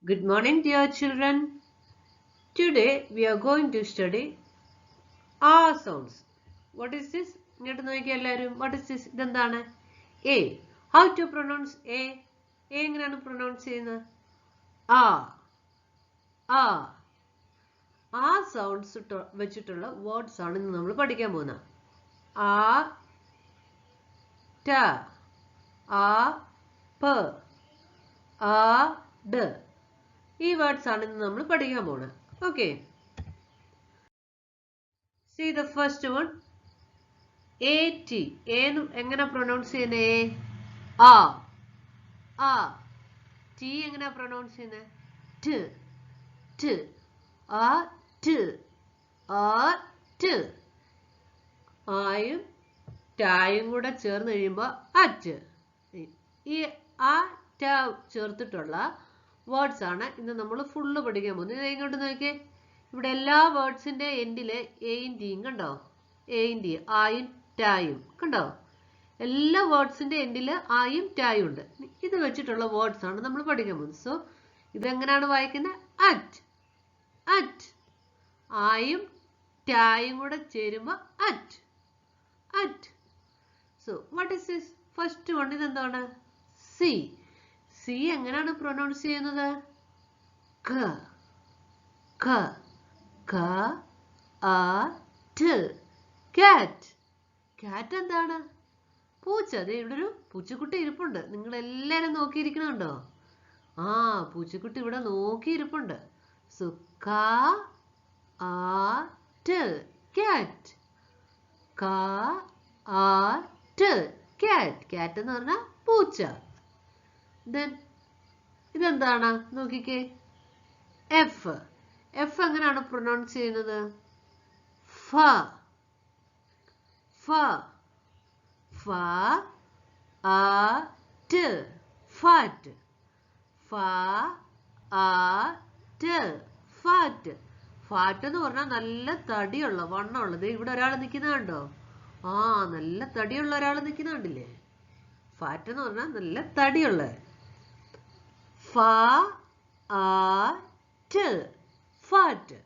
Good morning, dear children. Today we are going to study R sounds. What is this? What is this? A. How to pronounce A? A pronounce A. A. R sounds വെച്ചിട്ടുള്ള words ആണ് ഇന്ന് നമ്മൾ പഠിക്കാൻ പോകുന്നത്. A, ta, a, p, a, d. ഈ words ആണ് ഇന്ന് നമ്മൾ പഠിക്കാൻ പോകുന്നത്. Okay, see the first one. AT. എങ്ങനെ പ്രൊനൗൺസ് ചെയ്യുന്നേ? ആ. ആ. T എങ്ങനെ പ്രൊനൗൺസ് ചെയ്യുന്നത്? ട്. ട്. ആ ട്. ആ ട്. ആയും ടായും കൂടെ ചേർന്ന് കഴിയുമ്പോൾ അറ്റ്. ഈ ആ ട ചേർത്തിട്ടുള്ള വേർഡ്സ് ആണ് ഇന്ന് നമ്മൾ ഫുള്ള് പഠിക്കാൻ പോകുന്നത്. ഇത് ഇങ്ങോട്ട് നോക്കിയേ, ഇവിടെ എല്ലാ വേർഡ്സിന്റെ എൻഡില് എയും ടിയും കണ്ടോ? എയും ടി, ആയും ടായും കണ്ടോ? എല്ലാ വേർഡ്സിന്റെ എൻഡില് ആയും ടായും ഉണ്ട്. ഇത് വെച്ചിട്ടുള്ള വേർഡ്സ് ആണ് നമ്മൾ പഠിക്കാൻ പോകുന്നത്. സോ ഇതെങ്ങനെയാണ് വായിക്കുന്നത്? അറ്റ്. അറ്റ്. ആയും ടായും കൂടെ ചേരുമ്പോൾ at. At. So what is this? First one ഇതെന്താണ്? സി. സി എങ്ങനെയാണ് പ്രൊനൗൺസ് ചെയ്യുന്നത്? ക. ക. ക ആ ട്. കാറ്റ്. കാറ്റ് എന്താണ്? പൂച്ച. അതെ, ഇവിടെ ഒരു പൂച്ചക്കുട്ടി ഇരിപ്പുണ്ട്. നിങ്ങൾ എല്ലാരും നോക്കിയിരിക്കണുണ്ടോ? ആ, പൂച്ചക്കുട്ടി ഇവിടെ നോക്കിയിരിപ്പുണ്ട്. സോ ക ആ ട്. കാറ്റ്. ക ആ ട്. കാറ്റ്. കാറ്റ് എന്ന് പറഞ്ഞാൽ പൂച്ച. Then ഇതെന്താണ്? നോക്കിക്കേ, എഫ്. എഫ് എങ്ങനെയാണ് പ്രൊനൗൺസ് ചെയ്യുന്നത്? ഫ. ഫ. ഫ ആ ട്. ഫാറ്റ്. ഫ ആ ട്. ഫാറ്റ്. ഫാറ്റ് എന്ന് പറഞ്ഞാൽ നല്ല തടിയുള്ള, വണ്ണമുള്ളത്. ഇവിടെ ഒരാൾ നിൽക്കുന്നുണ്ടോ? ആ, നല്ല തടിയുള്ള ഒരാൾ നിൽക്കുന്നുണ്ടില്ലേ? ഫാറ്റ് എന്ന് പറഞ്ഞാൽ നല്ല തടിയുള്ള. ഫ ആ ട്. Fat.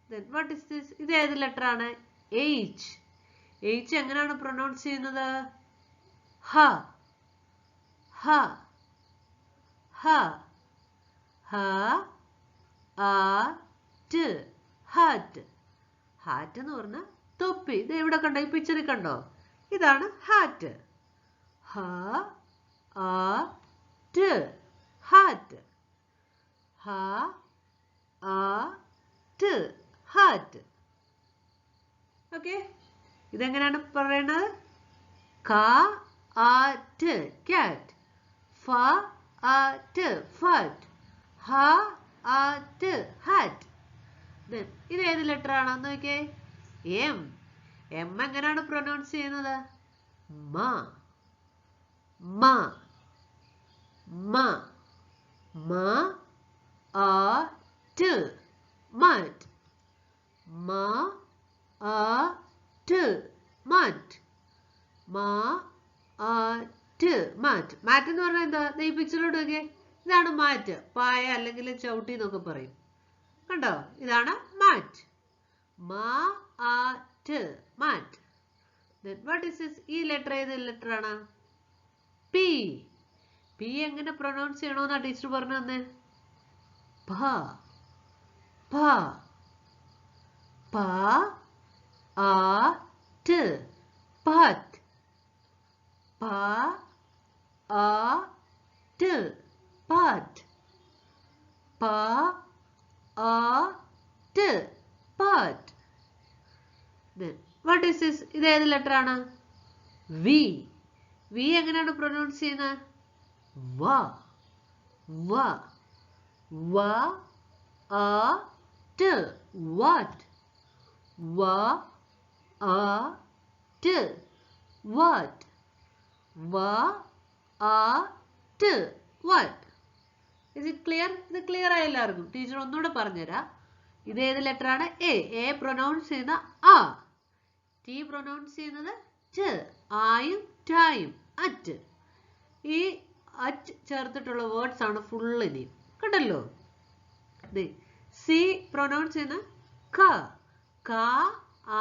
Then what is this? ഇത് ഏത് ലെറ്റർ ആണ്? എച്ച്. എച്ച് എങ്ങനെയാണ് പ്രൊനൗൺസ് ചെയ്യുന്നത്? ഹ. ഹ. ഹ. ഹ ആ ട്. ഹാറ്റ്. ഹാറ്റ് എന്ന് പറഞ്ഞാൽ തൊപ്പി. ഇത് എവിടെ കണ്ടോ? ഈ പിക്ചറിൽ കണ്ടോ? ഇതാണ് ഹാറ്റ്. ഹ ആ ട്. ഹാറ്റ്. ഹ ആ ട്. ഹാറ്റ്. ഓക്കെ, ഇതെങ്ങനെയാണ് പറയണത്? ക ആ ട്. കാറ്റ്. ഫ ആ ട്. ഫാറ്റ്. ഹ ആ ട്. ഹാറ്റ്. ഇത് ഏത് ലെറ്റർ ആണെന്ന് നോക്കിയേ? എം. എം എങ്ങനെയാണ് പ്രൊനൗൺസ് ചെയ്യുന്നത്? മ. മ. മ. മ ആ ട്. മറ്റ്. മ ആ ട്. മറ്റ്. മ ആ ട്. മാറ്റ്. മാറ്റ് എന്ന് പറഞ്ഞാൽ എന്താ? ഈ പിക്ചറിലോട്ട് നോക്കിയേ, ഇതാണ് മാറ്റ്. പായ അല്ലെങ്കിൽ ചവിട്ടി എന്നൊക്കെ പറയും. കണ്ടോ? ഇതാണ് മാറ്റ്. മ ആ ട്. മാറ്റ്. What is this? ഈ ലെറ്റർ ഏത് ലെറ്റർ ആണ്? പി. പി എങ്ങനെ പ്രൊനൗൺസ് ചെയ്യണമെന്നാ ടീച്ചർ പറഞ്ഞു തന്നെ? ഭ. ഭ. പ ആ ട്. പാറ്റ്. പ ആ ട്. പാറ്റ്. പ ആ ട്. പാറ്റ്. What is this? ഇത് ഏത് ലെറ്റർ ആണ്? വി. വി എങ്ങനെയാണ് പ്രൊനൗൺസ് ചെയ്യുന്നത്? വ. വ. വ ആ ട്. വാട്ട്. വ ആ ട്. വാട്ട്. വ ആ ട്. വാട്ട്. Is it clear? ഇത് ക്ലിയർ ആയ എല്ലാവർക്കും? ടീച്ചർ ഒന്നുകൂടെ പറഞ്ഞുതരാം. ഇത് ഏത് ലെറ്റർ ആണ്? എ. എ പ്രൊനൗൺസ് ചെയ്യുന്ന ആ. ടി പ്രൊനൗൺസ് ചെയ്യുന്നത് ട്. ആയും ടായും. അറ്റ്. ഈ അറ്റ് ചേർത്തിട്ടുള്ള വേർഡ്സ് ആണ് ഫുൾ ഇനിയും കണ്ടല്ലോ. സി പ്രൊനൗൺസ് ചെയ്യുന്ന ക. കാ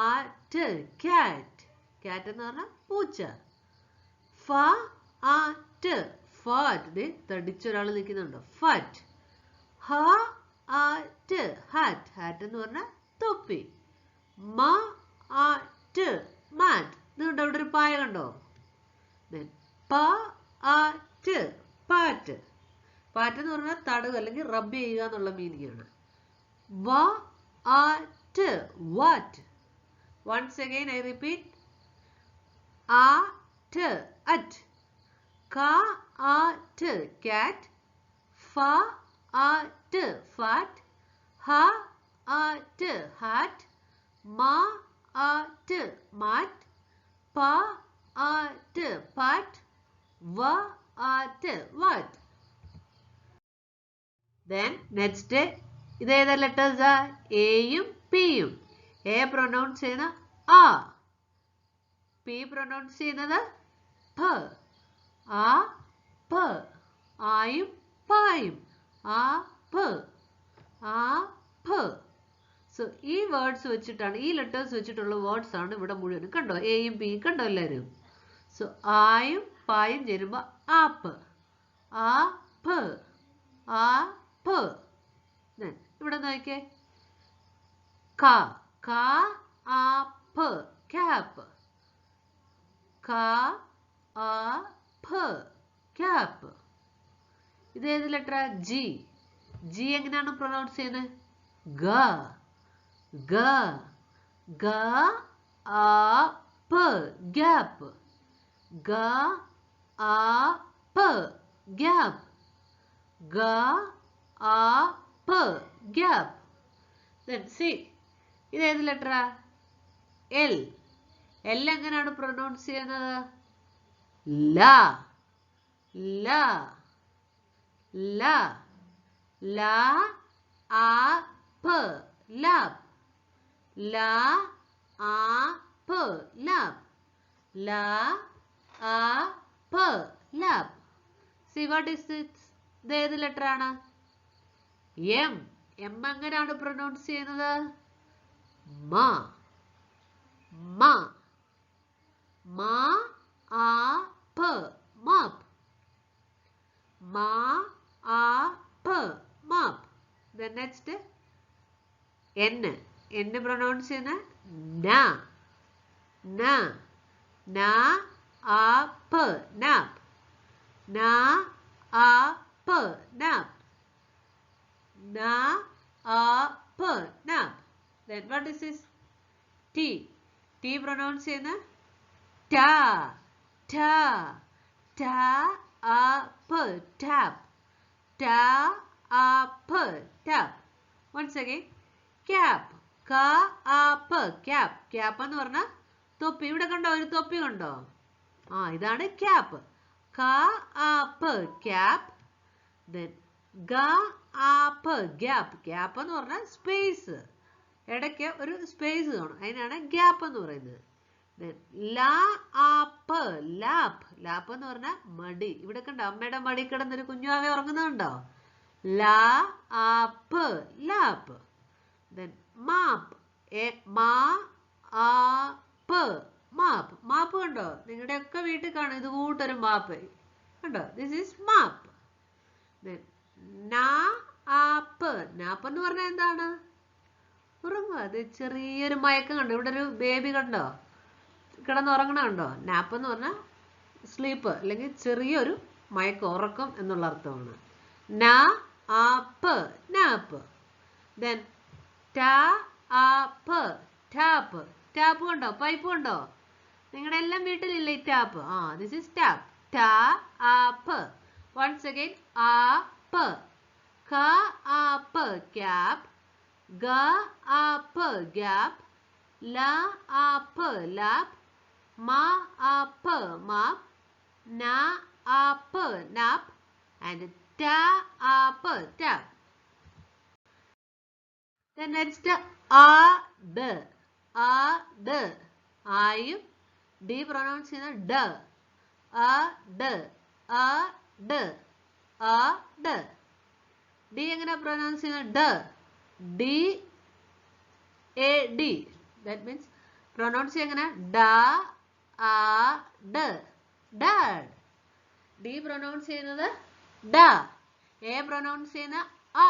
ആറ്റ് കാറ്റ്. കാറ്റ് എന്ന് പറഞ്ഞാൽ പൂച്ച. ഫ ആറ്റ് ഫാറ്റ്. തടിച്ചൊരാൾ നിൽക്കുന്നുണ്ടോ? ഫാറ്റ്. ഹ ആറ്റ് ഹാറ്റ്. ഹാറ്റ് എന്ന് പറഞ്ഞാൽ തൊപ്പി. മ ആറ്റ് മാറ്റ്. ഇതുകൊണ്ട് അവിടെ ഒരു പായ കണ്ടോ? പ ആറ്റ് പാറ്റ്. പാറ്റ് എന്ന് പറഞ്ഞാൽ തടവ് അല്ലെങ്കിൽ റബ്ബ് ചെയ്യുക എന്നുള്ള മീനിങ് ആണ്. വ at vat. Once again I repeat. At at. ക ആറ്റ് കാറ്റ്. ഫ ആറ്റ് ഫാറ്റ്. ഹ ആറ്റ് ഹാറ്റ്. മ ആറ്റ് മാറ്റ്. പ ആറ്റ് പാറ്റ്. വ ആറ്റ് വാറ്റ്. Then next ഇത് ഏതാ ലെറ്റേഴ്സാ? എയും പിയും. എ പ്രൊനൗൺസ് ചെയ്യുന്ന ആ. പി പ്രൊനൗൺസ് ചെയ്യുന്നത് പ. ആ പ. ആയും പായും. ആ പ. ആ പ. സോ ഈ വേർഡ്സ് വെച്ചിട്ടാണ്, ഈ ലെറ്റേഴ്സ് വെച്ചിട്ടുള്ള വേർഡ്സ് ആണ് ഇവിടെ മുഴുവനും. കണ്ടോ? എയും പിയും കണ്ടോ എല്ലാവരും? സോ ആയും പായും ചേരുമ്പോ ആപ്പ്. ആ പ. ആ പ. ഇവിടെ നോക്കിയേ. ക. ക ആ പ. ക്യാപ്പ്. ക ആ പ. ക്യാപ്പ്. ഇത് ഏത് ലെറ്ററാ? ജി. ജി എങ്ങനെയാണ് പ്രൊനൗൺസ് ചെയ്യുന്നത്? ഗ. ഗ. ഗ ആ പ. ഗ്യാപ്പ്. ഗ ആ പ. ഗ്യാപ്പ്. ഗ ആ പ. ഗ്യാപ്പ്. Then see. ഇത് ഏത് ലെറ്ററാ? എൽ. എൽ എങ്ങനെയാണ് പ്രൊനൗൺസ് ചെയ്യുന്നത്? ല. ല. ല. ല ആ പ. ലാപ്പ്. ല ആ പ. ലാപ്പ്. ല ആ പ. Lap. See what is this? ഇത് ഏത് ലെറ്റർ ആണ്? എം. എം എങ്ങനെയാണ് പ്രൊനൗൺസ് ചെയ്യുന്നത്? മ. മ. മ ആ പ. മാപ്പ്. മ ആ പ. Map. Then next N. N pronounce ചെയ്യുന്ന ന. ന. ന ആ പ. നാപ്പ്. ന ആ പ. നാപ്പ്. ന ആ പ. Nap. Then what is this? T. T pronounce ചെയ്യുന്ന ട. ട. ട ആ പ. ടാപ്പ്. ട ആ പ. ടാപ്പ്. Once again. ക്യാപ്പ്. ക ആ പ. ക്യാപ്പ്. ക്യാപ്പ് എന്ന് പറഞ്ഞാൽ തൊപ്പി. ഇവിടെ കണ്ടോ? ഒരു തൊപ്പി കണ്ടോ? ആ, ഇതാണ് ക്യാപ്പ്. ക ആ പ. ക്യാപ്പ്. Then ഗ ആ പ. ഗ്യാപ്പ്. ഗ്യാപ്പ് എന്ന് പറഞ്ഞാൽ സ്പേസ്. ഇടയ്ക്ക് ഒരു സ്പേസ് കാണും. അതിനാണ് ഗ്യാപ്പ് എന്ന് പറയുന്നത്. ല ആ പ. ലാപ്പ്. ലാപ്പ് എന്ന് പറഞ്ഞാൽ മടി. ഇവിടെ കണ്ടോ? അമ്മയുടെ മടി കിടന്നൊരു കുഞ്ഞുവാവെ ഉറങ്ങുന്നുണ്ടോ? ല ആ പ. ലാപ്പ്. മാപ്പ്. മാ ആ പ. മാപ്പ്. മാപ്പ് കണ്ടോ? നിങ്ങളുടെ ഒക്കെ വീട്ടിൽ കാണും ഇത് കൂട്ടൊരു മാപ്പ്. കണ്ടോ? This is map. Nap. Nap എന്ന് പറഞ്ഞാൽ എന്താണ്? ഉറങ്ങുക. അത് ചെറിയൊരു മയക്കം കണ്ടോ? ഇവിടെ ഒരു ബേബി കണ്ടോ? കിടന്നുറങ്ങണ കണ്ടോ? നാപ്പ് എന്ന് പറഞ്ഞാൽ സ്ലീപ്പ് അല്ലെങ്കിൽ ചെറിയൊരു മയക്കം, ഉറക്കം എന്നുള്ള അർത്ഥമാണ്. നാ ആപ്പ്. നാപ്പ്. ദെൻ ടാ ആപ്പ്. ടാപ്പ്. ടാപ്പ് കണ്ടോ? പൈപ്പ് കണ്ടോ? നിങ്ങളുടെ എല്ലാം വീട്ടിലില്ലേ ടാപ്പ്? ആ, ദിസ് ഈസ് ടാപ്പ്. ടാ ആപ്പ്. Once again. ആപ്പ്. ക ആപ്പ്. ക്യാപ്പ്. ഗ ആപ്പ്. ഗ്യാപ്പ്. ല ആപ്പ്. ലാപ്പ്. മ ആപ്പ്. മാപ്പ്. ന ആപ്പ്. നാപ്പ്. ആൻഡ് ടാ ആപ്പ്. ടാപ്പ്. Then next ആട്. ആട്. ആയും ഡി പ്രൊനൗൺസ് ചെയ്യുന്ന ഡ. ആട്. ആട്. ആട്. ഡി എങ്ങനെ പ്രൊനൗൺസ് ചെയ്യുന്നത്? ഡ, D A D. That means pronounce എങ്ങനെ? ഡ ആ ഡ, ഡാഡ്. ഡി പ്രൊനൗൺസ് ചെയ്യുന്നത് ഡ, എ പ്രൊനൗൺസ് ചെയ്യുന്ന ആ,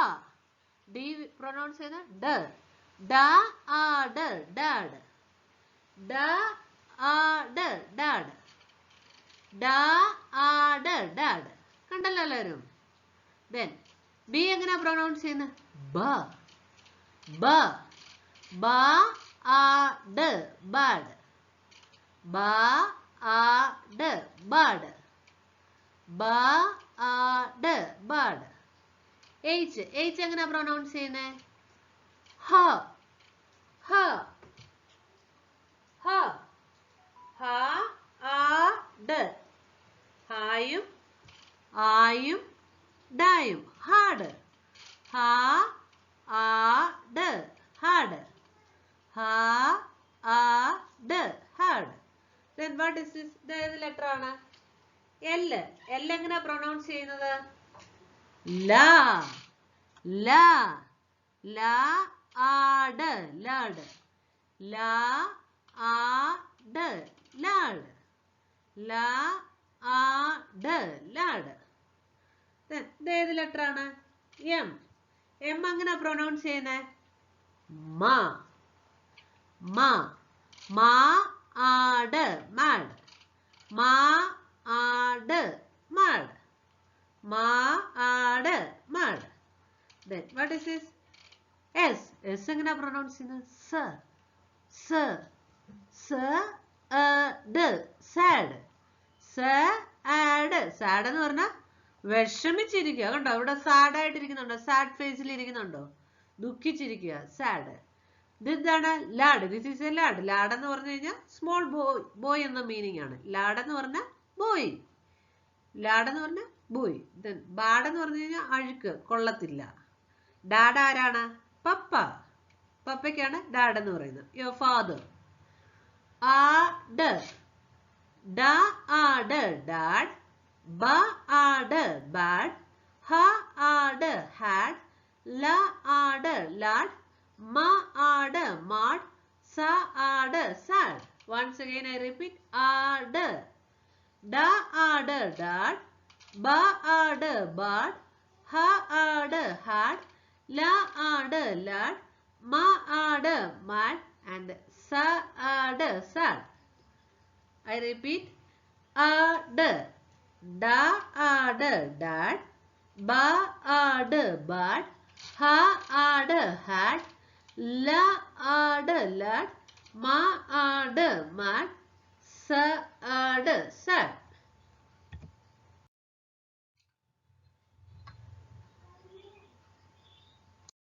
ഡി പ്രൊനൗൺസ് ചെയ്യുന്ന ഡ. ഡ ആ ഡ, ഡാഡ്. ഡ ആ ഡ, ഡാഡ്. ഡ ആ ഡ, ഡാഡ്. കണ്ടല്ലോ എല്ലാവരും? ദെൻ ബി എങ്ങനെ പ്രൊനൗൺസ് ചെയ്യുന്നത്? ബ, ബ, ബ ആ ഡ, ബാഡ്. ബ ആ ഡ, ബാഡ്. ബ ആ ഡ, ബാഡ്. എച്ച്, എച്ച് എങ്ങനെ പ്രൊനൗൺസ് ചെയ്യുന്നത്? ഹ, ഹ, ഹ, ഹ ആ ഡ. ഹായും ആയും ഡായും. ഹാഡ്. ഹ ആ ഡ, ഹാഡ്. ഹ ആ ഡ, had. Then what is this? ഇത് ഏത് ലെറ്റർ ആണ്? എൽ. എൽ എങ്ങനെ പ്രൊനൗൺസ് ചെയ്യുന്നത്? ല, ല, ല ആഡ്, ലാഡ്. ല ആഡ്, ലാഡ്. ല ആഡ്, ലാഡ്. ഇത് ഏത് ലെറ്റർ ആണ്? എം. എം എങ്ങനെ പ്രൊനൗൺസ് ചെയ്യുന്നത്? മ, മ, മ ആഡ്, മാഡ്. മ ആഡ്, മാഡ്. മ ആഡ്, mad. Then what is this? S. S എങ്ങനെ പ്രൊനൗൺസ് ചെയ്യുന്നത്? സ, സ, സ ഡ്, സാഡ്. സ ആഡ്, സാഡ് എന്ന് പറഞ്ഞാൽ വിഷമിച്ചിരിക്കുക. കണ്ടോ? ഇവിടെ സാഡ് ആയിട്ടിരിക്കുന്നുണ്ടോ? സാഡ് ഫേസിൽ ഇരിക്കുന്നുണ്ടോ? ദുഃഖിച്ചിരിക്കുക, സാഡ്. ഇതാണ് lad. This is a lad. Lad എന്ന് പറഞ്ഞു കഴിഞ്ഞാൽ സ്മോൾ ബോയ്, ബോയ് എന്ന മീനിങ് ആണ്. ലാഡ് എന്ന് പറഞ്ഞാൽ ബോയ്. ലാഡ് എന്ന് പറഞ്ഞാൽ ബോയ്. ബാഡ് എന്ന് പറഞ്ഞു കഴിഞ്ഞാൽ അഴുക്ക്, കൊള്ളത്തില്ല. ഡാഡ് ആരാണ്? പപ്പ. പപ്പയ്ക്കാണ് ഡാഡ് എന്ന് പറയുന്നത്. Your father. ആഡ്, ഡ ആഡ്, ഡാഡ്. ബ ആഡ്, ബാഡ്. ഹ ആഡ്, ഹാഡ്. ല add, lad. Ma add, mad. Sa add, sad. Once again I repeat. Add. Da add, dad. Ba add, bad. Ha add, had. La add, lad. Ma add, mad. And sa add, sad. I repeat. Add. Da add, dad. Ba add, bad. Ha add, had. La add, lad. Ma add, mad. Sa add, sad.